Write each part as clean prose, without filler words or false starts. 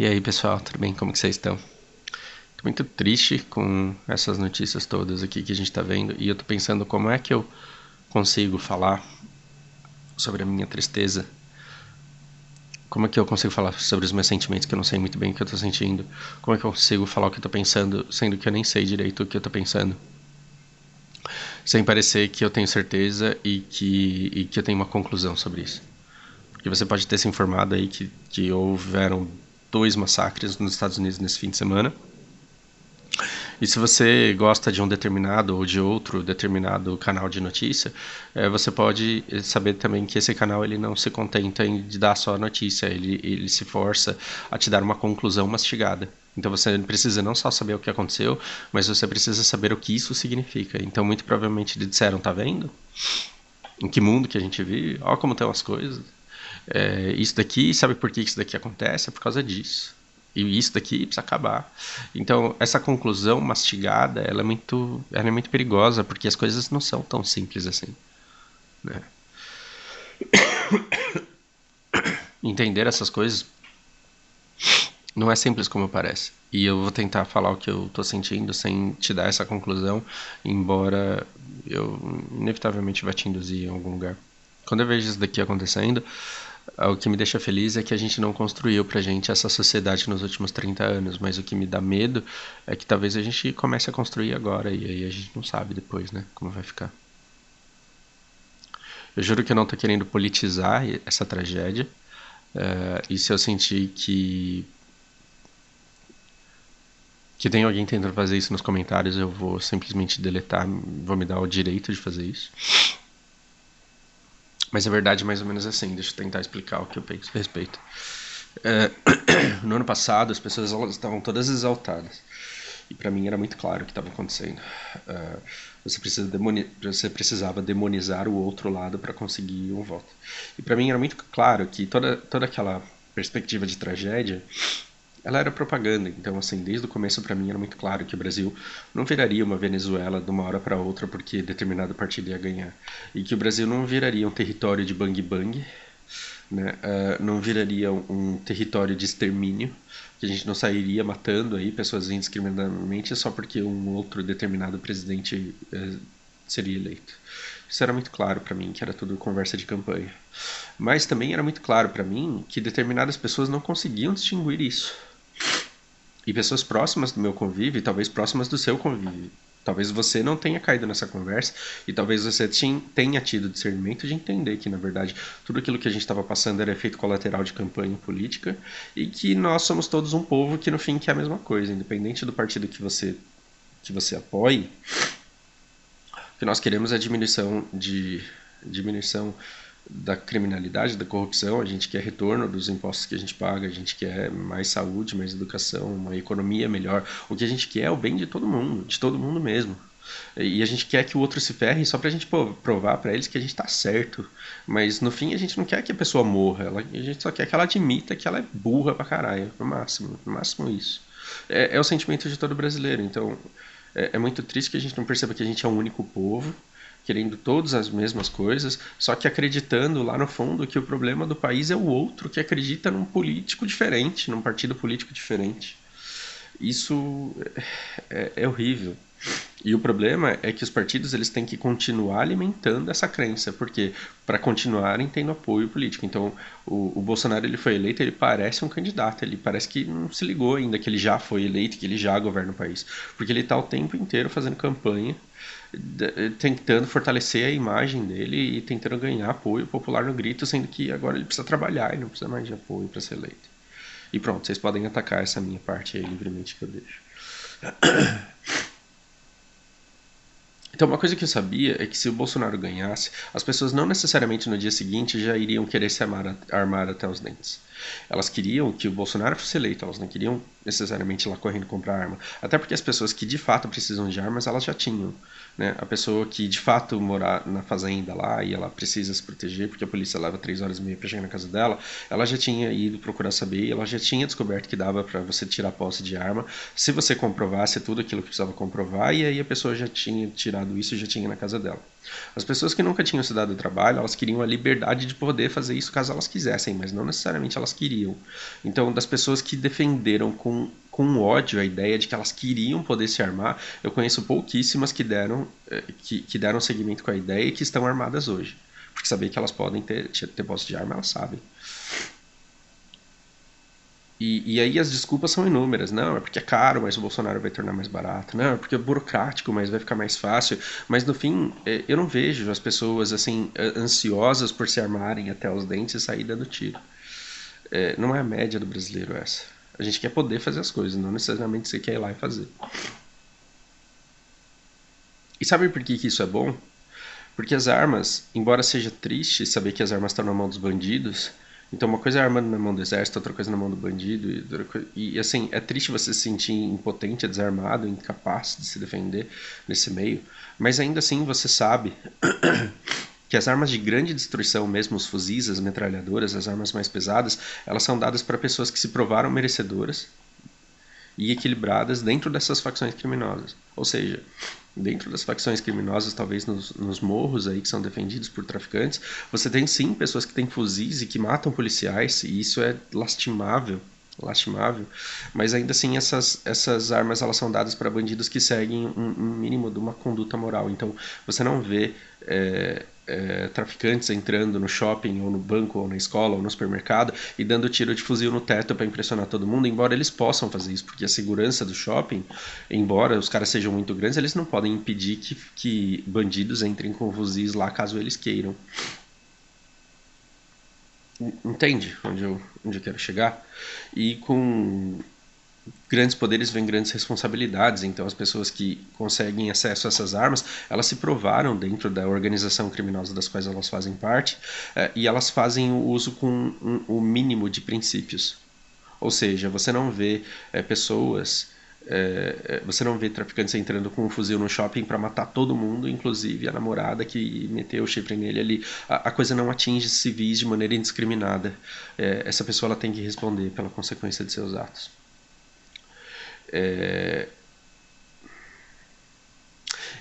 E aí pessoal, tudo bem? Como que vocês estão? Tô muito triste com essas notícias todas aqui que a gente tá vendo e eu tô pensando como é que eu consigo falar sobre a minha tristeza. Como é que eu consigo falar sobre os meus sentimentos que eu não sei muito bem o que eu tô sentindo? Como é que eu consigo falar o que eu tô pensando, sendo que eu nem sei direito o que eu tô pensando? Sem parecer que eu tenho certeza e que eu tenho uma conclusão sobre isso. Porque você pode ter se informado aí que houveram 2 massacres nos Estados Unidos nesse fim de semana. E se você gosta de um determinado ou de outro determinado canal de notícia, você pode saber também que esse canal ele não se contenta em dar só a notícia, ele se força a te dar uma conclusão mastigada. Então você precisa não só saber o que aconteceu, mas você precisa saber o que isso significa. Então muito provavelmente eles disseram, tá vendo? Em que mundo que a gente vive? Olha como estão as coisas. Isso daqui, sabe por que isso daqui acontece? É por causa disso. E isso daqui precisa acabar. Então, essa conclusão mastigada, ela é muito perigosa, porque as coisas não são tão simples assim. Né? Entender essas coisas não é simples como parece. E eu vou tentar falar o que eu tô sentindo sem te dar essa conclusão, embora eu inevitavelmente vá te induzir em algum lugar. Quando eu vejo isso daqui acontecendo, o que me deixa feliz é que a gente não construiu pra gente essa sociedade nos últimos 30 anos, mas o que me dá medo é que talvez a gente comece a construir agora e aí a gente não sabe depois, né, como vai ficar. Eu juro que eu não tô querendo politizar essa tragédia, e se eu sentir que tem alguém tentando fazer isso nos comentários, eu vou simplesmente deletar, vou me dar o direito de fazer isso. Mas a verdade é mais ou menos assim, deixa eu tentar explicar o que eu penso a respeito. No ano passado, as pessoas elas estavam todas exaltadas. E pra mim era muito claro o que estava acontecendo. Você precisava demonizar o outro lado para conseguir um voto. E pra mim era muito claro que toda aquela perspectiva de tragédia ela era propaganda. Então, assim, desde o começo para mim era muito claro que o Brasil não viraria uma Venezuela de uma hora para outra porque determinado partido ia ganhar. E que o Brasil não viraria um território de bang bang, né? Não viraria um território de extermínio, que a gente não sairia matando aí pessoas indiscriminadamente só porque um outro determinado presidente seria eleito. Isso era muito claro para mim, que era tudo conversa de campanha. Mas também era muito claro para mim que determinadas pessoas não conseguiam distinguir isso. E pessoas próximas do meu convívio, e talvez próximas do seu convívio. Talvez você não tenha caído nessa conversa e talvez você tenha tido discernimento de entender que, na verdade, tudo aquilo que a gente estava passando era efeito colateral de campanha política e que nós somos todos um povo que, no fim, quer a mesma coisa. Independente do partido que você apoie, o que nós queremos é diminuição da criminalidade, da corrupção, a gente quer retorno dos impostos que a gente paga, a gente quer mais saúde, mais educação, uma economia melhor. O que a gente quer é o bem de todo mundo mesmo. E a gente quer que o outro se ferre só pra gente provar pra eles que a gente tá certo. Mas no fim a gente não quer que a pessoa morra, a gente só quer que ela admita que ela é burra pra caralho, no máximo isso. É o sentimento de todo brasileiro, então é muito triste que a gente não perceba que a gente é um único povo, querendo todas as mesmas coisas, só que acreditando lá no fundo que o problema do país é o outro que acredita num político diferente, num partido político diferente. Isso é horrível. E o problema é que os partidos eles têm que continuar alimentando essa crença, porque para continuarem tendo apoio político. Então, o Bolsonaro ele foi eleito, ele parece um candidato, ele parece que não se ligou ainda que ele já foi eleito, que ele já governa o país, porque ele está o tempo inteiro fazendo campanha, tentando fortalecer a imagem dele e tentando ganhar apoio popular no grito, sendo que agora ele precisa trabalhar e não precisa mais de apoio para ser eleito. E pronto, vocês podem atacar essa minha parte aí livremente que eu deixo. Então, uma coisa que eu sabia é que se o Bolsonaro ganhasse, as pessoas não necessariamente no dia seguinte já iriam querer se armar até os dentes. Elas queriam que o Bolsonaro fosse eleito, elas não queriam necessariamente ir lá correndo comprar arma. Até porque as pessoas que de fato precisam de armas, elas já tinham. Né? A pessoa que de fato mora na fazenda lá e ela precisa se proteger porque a polícia leva 3 horas e meia para chegar na casa dela, ela já tinha ido procurar saber e ela já tinha descoberto que dava para você tirar posse de arma se você comprovasse tudo aquilo que precisava comprovar, e aí a pessoa já tinha tirado isso e já tinha na casa dela. As pessoas que nunca tinham se dado o trabalho, elas queriam a liberdade de poder fazer isso caso elas quisessem, mas não necessariamente elas queriam. Então, das pessoas que defenderam com ódio a ideia de que elas queriam poder se armar, eu conheço pouquíssimas que deram seguimento com a ideia e que estão armadas hoje. Porque saber que elas podem ter posse de arma, elas sabem. E aí as desculpas são inúmeras. Não, é porque é caro, mas o Bolsonaro vai tornar mais barato. Não, é porque é burocrático, mas vai ficar mais fácil. Mas no fim, eu não vejo as pessoas assim ansiosas por se armarem até os dentes e sair dando tiro. Não é a média do brasileiro essa. A gente quer poder fazer as coisas, não necessariamente você quer ir lá e fazer. E sabe por que isso é bom? Porque as armas, embora seja triste saber que as armas estão na mão dos bandidos, então uma coisa é a arma na mão do exército, outra coisa na mão do bandido, e assim, é triste você se sentir impotente, desarmado, incapaz de se defender nesse meio, mas ainda assim você sabe que as armas de grande destruição, mesmo os fuzis, as metralhadoras, as armas mais pesadas, elas são dadas para pessoas que se provaram merecedoras e equilibradas dentro dessas facções criminosas. Ou seja, dentro das facções criminosas, talvez nos morros aí que são defendidos por traficantes, você tem sim pessoas que têm fuzis e que matam policiais, e isso é lastimável, mas ainda assim essas armas elas são dadas para bandidos que seguem um mínimo de uma conduta moral. Então você não vê traficantes entrando no shopping ou no banco ou na escola ou no supermercado e dando tiro de fuzil no teto para impressionar todo mundo, embora eles possam fazer isso, porque a segurança do shopping, embora os caras sejam muito grandes, eles não podem impedir que bandidos entrem com fuzis lá caso eles queiram. Entende onde eu quero chegar? E com grandes poderes vêm grandes responsabilidades. Então as pessoas que conseguem acesso a essas armas, elas se provaram dentro da organização criminosa das quais elas fazem parte, e elas fazem o uso com o mínimo de princípios. Ou seja, você não vê você não vê traficantes entrando com um fuzil no shopping para matar todo mundo, inclusive a namorada que meteu o chifre nele ali. A coisa não atinge civis de maneira indiscriminada. Essa pessoa ela tem que responder pela consequência de seus atos.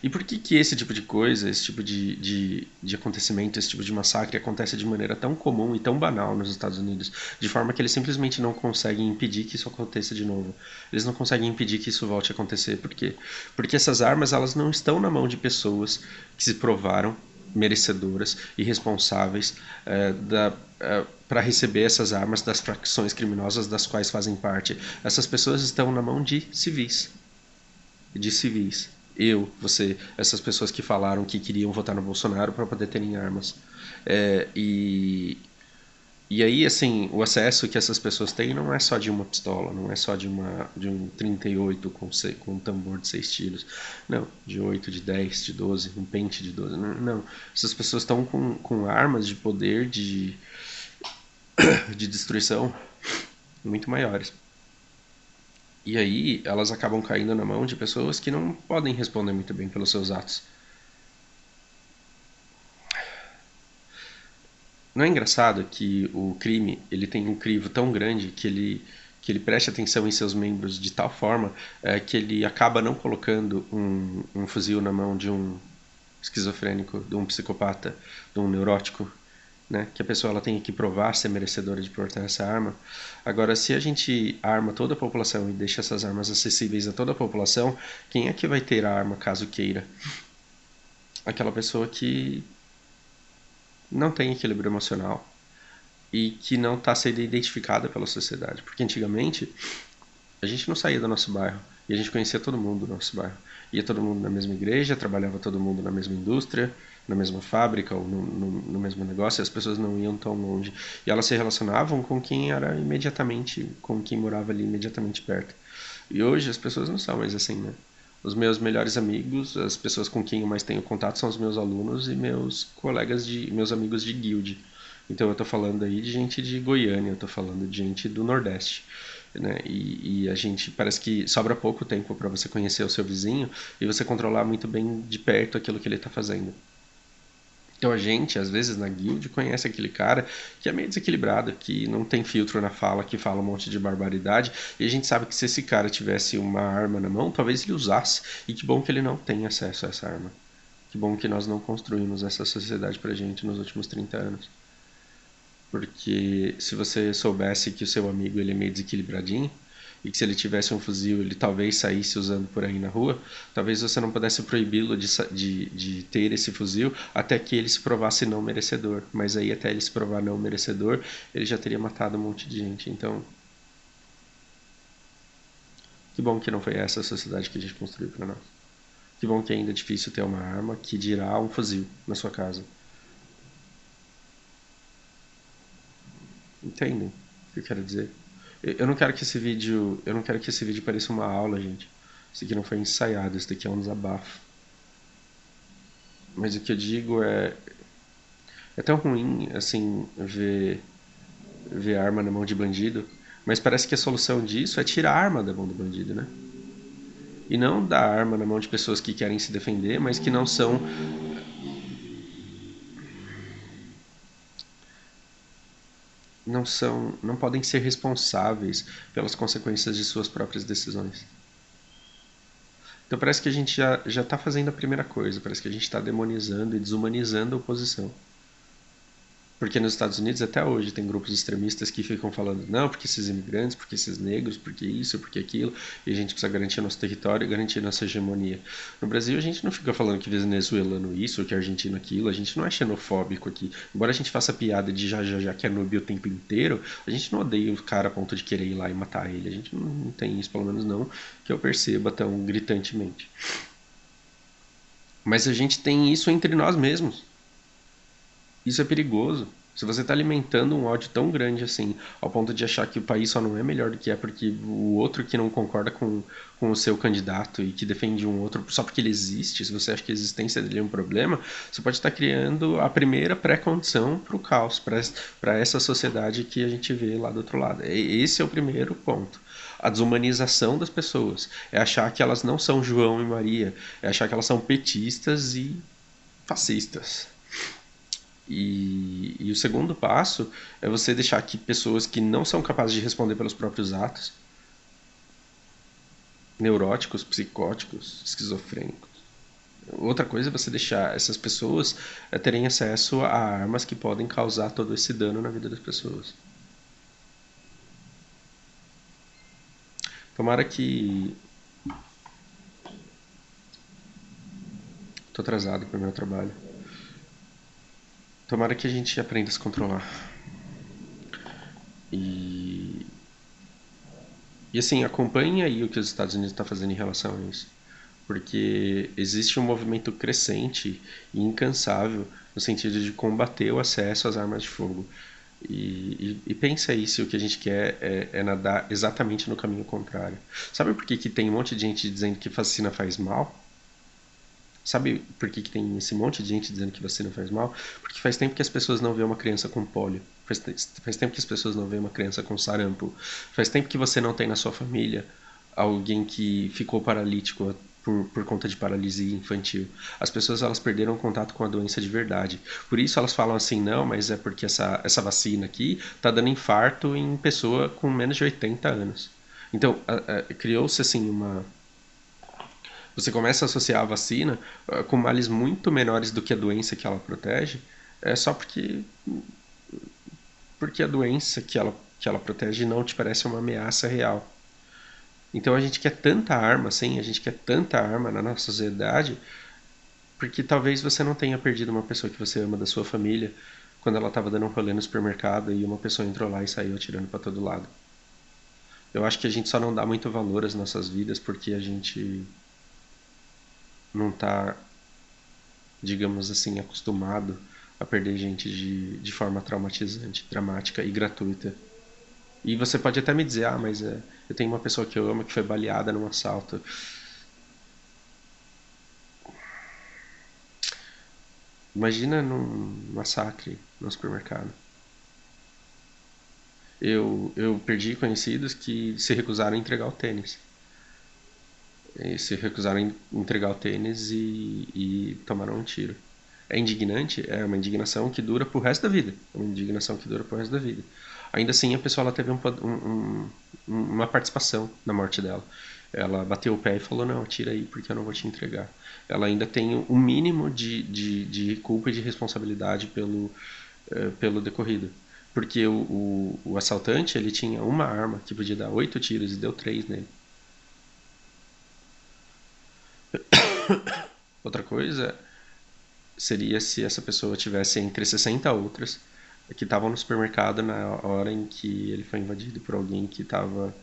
E por que esse tipo de coisa, esse tipo de acontecimento, esse tipo de massacre acontece de maneira tão comum e tão banal nos Estados Unidos, de forma que eles simplesmente não conseguem impedir que isso aconteça de novo? Eles não conseguem impedir que isso volte a acontecer. Por quê? Porque essas armas elas não estão na mão de pessoas que se provaram merecedoras e responsáveis para receber essas armas das facções criminosas das quais fazem parte. Essas pessoas estão na mão de civis. Eu, você, essas pessoas que falaram que queriam votar no Bolsonaro para poder terem armas. É, e, e aí, assim, o acesso que essas pessoas têm não é só de uma pistola, não é só de um 38 com um tambor de 6 tiros. Não, de 8, de 10, de 12, um pente de 12. Não. Essas pessoas estão com armas de poder, de destruição muito maiores. E aí elas acabam caindo na mão de pessoas que não podem responder muito bem pelos seus atos. Não é engraçado que o crime ele tem um crivo tão grande que ele preste atenção em seus membros de tal forma que ele acaba não colocando um fuzil na mão de um esquizofrênico, de um psicopata, de um neurótico, né? Que a pessoa ela tem que provar ser merecedora de portar essa arma. Agora, se a gente arma toda a população e deixa essas armas acessíveis a toda a população, quem é que vai ter a arma caso queira? Aquela pessoa que não tem equilíbrio emocional e que não está sendo identificada pela sociedade. Porque antigamente a gente não saía do nosso bairro e a gente conhecia todo mundo do nosso bairro. Ia todo mundo na mesma igreja, trabalhava todo mundo na mesma indústria, na mesma fábrica ou no mesmo negócio, e as pessoas não iam tão longe. E elas se relacionavam com quem era imediatamente, com quem morava ali imediatamente perto. E hoje as pessoas não são mais assim, né? Os meus melhores amigos, as pessoas com quem eu mais tenho contato são os meus alunos e meus amigos de guild. Então eu estou falando aí de gente de Goiânia, eu estou falando de gente do Nordeste. Né? E a gente parece que sobra pouco tempo para você conhecer o seu vizinho e você controlar muito bem de perto aquilo que ele está fazendo. Então a gente, às vezes, na guild, conhece aquele cara que é meio desequilibrado, que não tem filtro na fala, que fala um monte de barbaridade, e a gente sabe que se esse cara tivesse uma arma na mão, talvez ele usasse, e que bom que ele não tem acesso a essa arma. Que bom que nós não construímos essa sociedade pra gente nos últimos 30 anos. Porque se você soubesse que o seu amigo ele é meio desequilibradinho, e que se ele tivesse um fuzil ele talvez saísse usando por aí na rua, talvez você não pudesse proibi-lo de ter esse fuzil até que ele se provasse não merecedor. Mas aí até ele se provar não merecedor, ele já teria matado um monte de gente. Então, que bom que não foi essa a sociedade que a gente construiu para nós. Que bom que ainda é difícil ter uma arma, que dirá um fuzil na sua casa. Entendem o que eu quero dizer? Eu não quero que esse vídeo, eu não quero que esse vídeo pareça uma aula, gente. Isso aqui não foi ensaiado, isso daqui é um desabafo. Mas o que eu digo é tão ruim assim ver arma na mão de bandido, mas parece que a solução disso é tirar a arma da mão do bandido, né? E não dar a arma na mão de pessoas que querem se defender, mas que não podem ser responsáveis pelas consequências de suas próprias decisões. Então parece que a gente já está fazendo a primeira coisa, parece que a gente está demonizando e desumanizando a oposição. Porque nos Estados Unidos até hoje tem grupos extremistas que ficam falando não, porque esses imigrantes, porque esses negros, porque isso, porque aquilo, e a gente precisa garantir nosso território e garantir nossa hegemonia. No Brasil a gente não fica falando que venezuelano isso, que argentino aquilo, a gente não é xenofóbico aqui. Embora a gente faça piada de já que é noob o tempo inteiro, a gente não odeia o cara a ponto de querer ir lá e matar ele. A gente não tem isso, pelo menos não que eu perceba tão gritantemente. Mas a gente tem isso entre nós mesmos. Isso é perigoso. Se você está alimentando um ódio tão grande assim, ao ponto de achar que o país só não é melhor do que é porque o outro que não concorda com o seu candidato e que defende um outro só porque ele existe, se você acha que a existência dele é um problema, você pode estar criando a primeira pré-condição para o caos, para essa sociedade que a gente vê lá do outro lado. Esse é o primeiro ponto. A desumanização das pessoas. É achar que elas não são João e Maria. É achar que elas são petistas e fascistas. E o segundo passo é você deixar que pessoas que não são capazes de responder pelos próprios atos, neuróticos, psicóticos, esquizofrênicos. Outra coisa é você deixar essas pessoas terem acesso a armas que podem causar todo esse dano na vida das pessoas. Tomara que. Tô atrasado para o meu trabalho. Tomara que a gente aprenda a se controlar. E E assim, acompanhe aí o que os Estados Unidos está fazendo em relação a isso. Porque existe um movimento crescente e incansável no sentido de combater o acesso às armas de fogo. E pensa aí se o que a gente quer é nadar exatamente no caminho contrário. Sabe por que tem um monte de gente dizendo que vacina faz mal? Sabe por que tem esse monte de gente dizendo que vacina faz mal? Porque faz tempo que as pessoas não vêem uma criança com pólio. Faz tempo que as pessoas não veem uma criança com sarampo. Faz tempo que você não tem na sua família alguém que ficou paralítico por conta de paralisia infantil. As pessoas elas perderam contato com a doença de verdade. Por isso elas falam assim, não, mas é porque essa vacina aqui está dando infarto em pessoa com menos de 80 anos. Então, criou-se assim você começa a associar a vacina com males muito menores do que a doença que ela protege, só porque a doença que ela protege não te parece uma ameaça real. Então a gente quer tanta arma, assim, a gente quer tanta arma na nossa sociedade, porque talvez você não tenha perdido uma pessoa que você ama da sua família quando ela estava dando um rolê no supermercado e uma pessoa entrou lá e saiu atirando para todo lado. Eu acho que a gente só não dá muito valor às nossas vidas porque a gente não está, digamos assim, acostumado a perder gente de forma traumatizante, dramática e gratuita. E você pode até me dizer, mas eu tenho uma pessoa que eu amo que foi baleada num assalto. Imagina num massacre no supermercado. Eu perdi conhecidos que se recusaram a entregar o tênis. E se recusaram a entregar o tênis e tomaram um tiro. É indignante? É uma indignação que dura pro resto da vida. É uma indignação que dura pro resto da vida. Ainda assim, a pessoa ela teve uma participação na morte dela. Ela bateu o pé e falou, não, tira aí porque eu não vou te entregar. Ela ainda tem um mínimo de culpa e de responsabilidade pelo decorrido. Porque o assaltante, ele tinha uma arma que podia dar 8 tiros e deu 3 nele. Outra coisa seria se essa pessoa tivesse entre 60 outras que estavam no supermercado na hora em que ele foi invadido por alguém que estava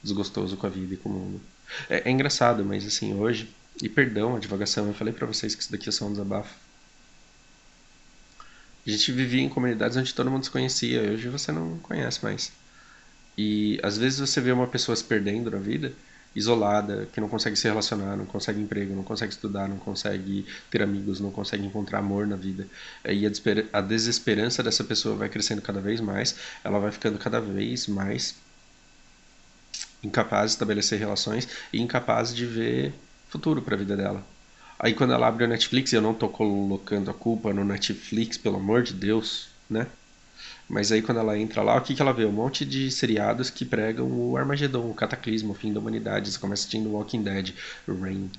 desgostoso com a vida e com o mundo. É engraçado, mas assim, hoje, e perdão a divagação, eu falei pra vocês que isso daqui é só um desabafo. A gente vivia em comunidades onde todo mundo se conhecia, hoje você não conhece mais. E às vezes você vê uma pessoa se perdendo na vida, isolada, que não consegue se relacionar, não consegue emprego, não consegue estudar, não consegue ter amigos, não consegue encontrar amor na vida. E a desesperança dessa pessoa vai crescendo cada vez mais, ela vai ficando cada vez mais incapaz de estabelecer relações e incapaz de ver futuro para a vida dela. Aí quando ela abre o Netflix, e eu não tô colocando a culpa no Netflix, pelo amor de Deus, né? Mas aí quando ela entra lá, o que ela vê? Um monte de seriados que pregam o Armagedon, o Cataclismo, o fim da humanidade. Você começa assistindo Walking Dead, Rain.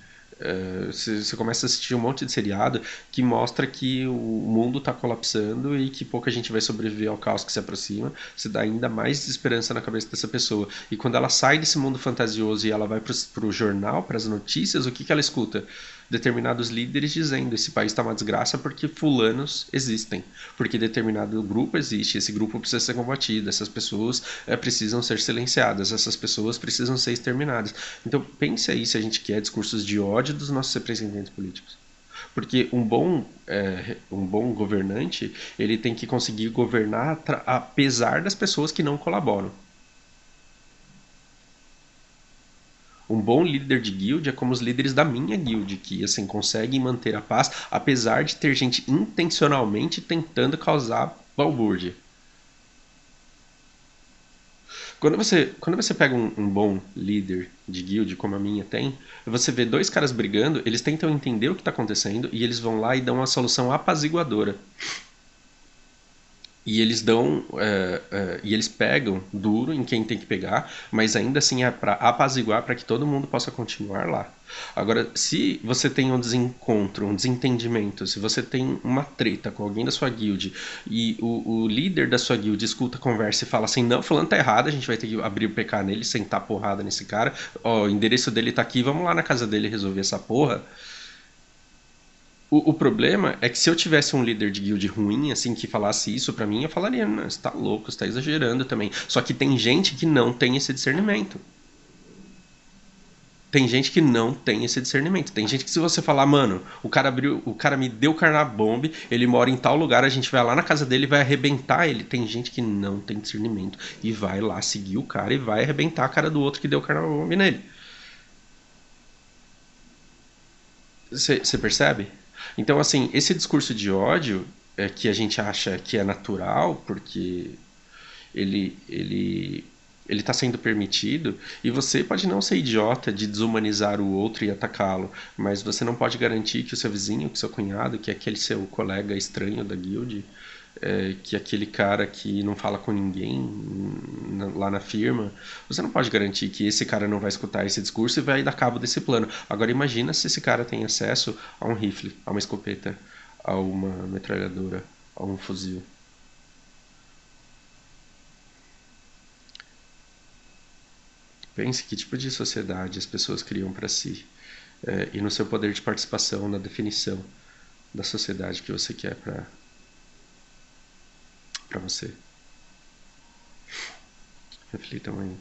Você começa a assistir um monte de seriado que mostra que o mundo está colapsando e que pouca gente vai sobreviver ao caos que se aproxima. Você dá ainda mais desesperança na cabeça dessa pessoa. E quando ela sai desse mundo fantasioso e ela vai pro jornal, para as notícias, o que ela escuta? Determinados líderes dizendo esse país está uma desgraça porque fulanos existem, porque determinado grupo existe, esse grupo precisa ser combatido, essas pessoas precisam ser silenciadas, essas pessoas precisam ser exterminadas. Então pense aí se a gente quer discursos de ódio dos nossos representantes políticos. Porque um bom governante, ele tem que conseguir governar apesar das pessoas que não colaboram. Um bom líder de guild é como os líderes da minha guild, que assim conseguem manter a paz, apesar de ter gente intencionalmente tentando causar balbúrdia. Quando você pega um bom líder de guild, como a minha tem, você vê dois caras brigando, eles tentam entender o que está acontecendo e eles vão lá e dão uma solução apaziguadora. E eles e eles pegam duro em quem tem que pegar, mas ainda assim é para apaziguar para que todo mundo possa continuar lá. Agora, se você tem um desencontro, um desentendimento, se você tem uma treta com alguém da sua guild e o líder da sua guild escuta a conversa e fala assim: não, fulano tá errado, a gente vai ter que abrir o PK nele, sentar porrada nesse cara, ó, o endereço dele tá aqui, vamos lá na casa dele resolver essa porra. O problema é que se eu tivesse um líder de guild ruim, assim, que falasse isso pra mim, eu falaria, não, você tá louco, você tá exagerando também. Só que tem gente que não tem esse discernimento. Tem gente que não tem esse discernimento. Tem gente que se você falar, mano, o cara me deu carnabombe, ele mora em tal lugar, a gente vai lá na casa dele e vai arrebentar ele. Tem gente que não tem discernimento e vai lá seguir o cara e vai arrebentar a cara do outro que deu carnabombe nele. Você percebe? Então, assim, esse discurso de ódio que a gente acha que é natural, porque ele, ele, ele está sendo permitido, e você pode não ser idiota de desumanizar o outro e atacá-lo, mas você não pode garantir que o seu vizinho, que o seu cunhado, que aquele seu colega estranho da guild, que aquele cara que não fala com ninguém lá na firma, você não pode garantir que esse cara não vai escutar esse discurso e vai dar cabo desse plano. Agora imagina se esse cara tem acesso a um rifle, a uma escopeta, a uma metralhadora, a um fuzil. Pense que tipo de sociedade as pessoas criam para si e no seu poder de participação na definição da sociedade que você quer para você. Reflitam aí.